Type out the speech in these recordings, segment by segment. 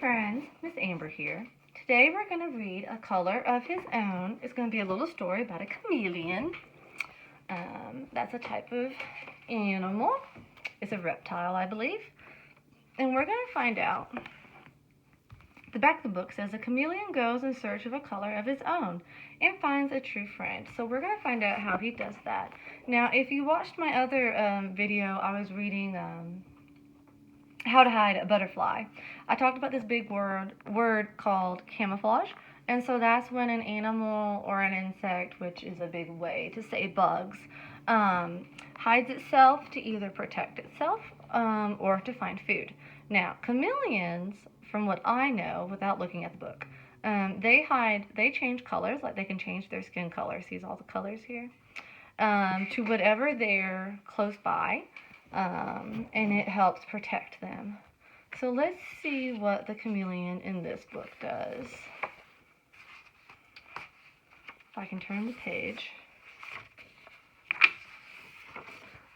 friends, Miss Amber here. Today we're going to read A Color of His Own. It's going to be a little story about a chameleon. That's a type of animal. It's a reptile, I believe. And we're going to find out. The back of the book says, a chameleon goes in search of a color of his own and finds a true friend. So we're going to find out how he does that. Now, if you watched my other video, I was reading How to Hide a Butterfly. I talked about this big word called camouflage. And so that's when an animal or an insect, which is a big way to say bugs, hides itself to either protect itself or to find food. Now, chameleons, from what I know without looking at the book, they change colors, like they can change their skin color. See all the colors here? To whatever they're close by, and it helps protect them. So let's see what the chameleon in this book does. If I can turn the page.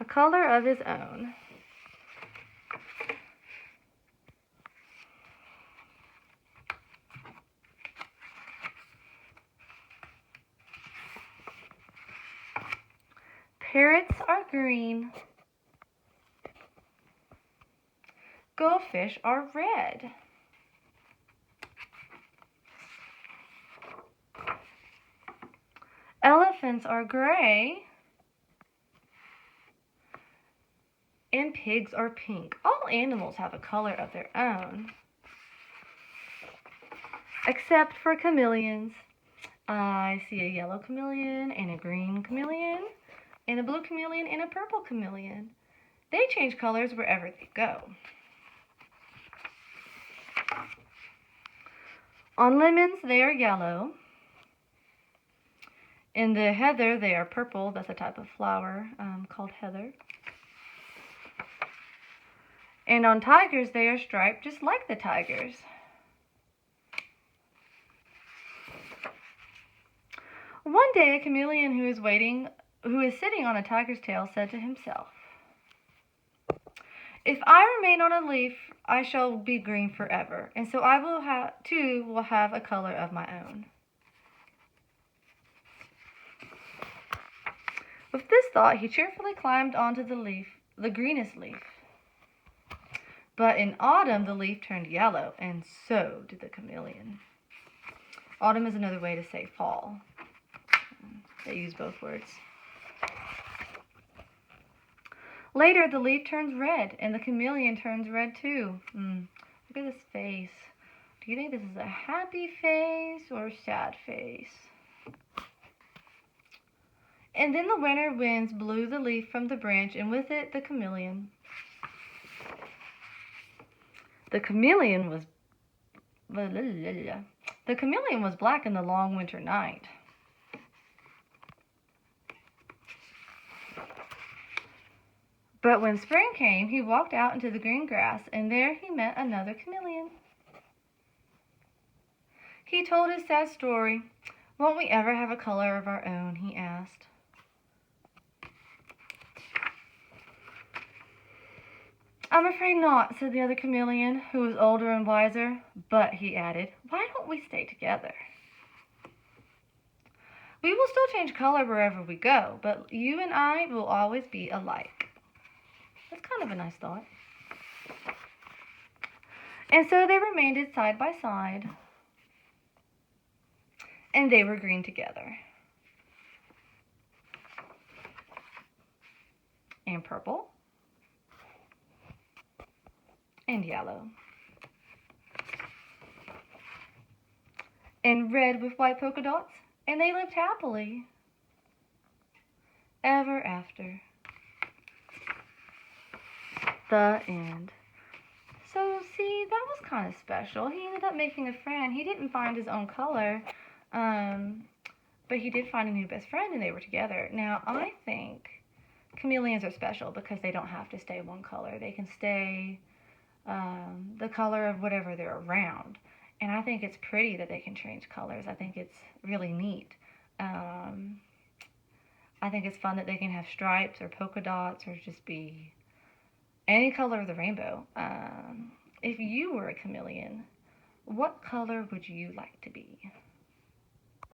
A color of his own. Parrots are green. Goldfish are red. Elephants are gray. And pigs are pink. All animals have a color of their own, except for chameleons. I see a yellow chameleon and a green chameleon and a blue chameleon and a purple chameleon. They change colors wherever they go. On lemons, they are yellow. In the heather, they are purple. That's a type of flower called heather. And on tigers, they are striped just like the tigers. One day, a chameleon who is sitting on a tiger's tail said to himself, "If I remain on a leaf, I shall be green forever, and so I will have a color of my own." With this thought, he cheerfully climbed onto the greenest leaf. But in autumn, the leaf turned yellow, and so did the chameleon. Autumn is another way to say fall. They use both words. Later, the leaf turns red, and the chameleon turns red too. Look at this face. Do you think this is a happy face or a sad face? And then the winter winds blew the leaf from the branch, and with it the chameleon. The chameleon was black in the long winter night. But when spring came, he walked out into the green grass, and there he met another chameleon. He told his sad story. "Won't we ever have a color of our own?" he asked. "I'm afraid not," said the other chameleon, who was older and wiser. "But," he added, "why don't we stay together? We will still change color wherever we go, but you and I will always be alike." That's kind of a nice thought. And so they remained side by side, and they were green together. And purple. And yellow. And red with white polka dots. And they lived happily ever after. The end. So, see, that was kind of special. He ended up making a friend. He didn't find his own color, but he did find a new best friend, and they were together. Now, I think chameleons are special because they don't have to stay one color. They can stay the color of whatever they're around. And I think it's pretty that they can change colors. I think it's really neat. I think it's fun that they can have stripes or polka dots or just be any color of the rainbow. If you were a chameleon, What color would you like to be?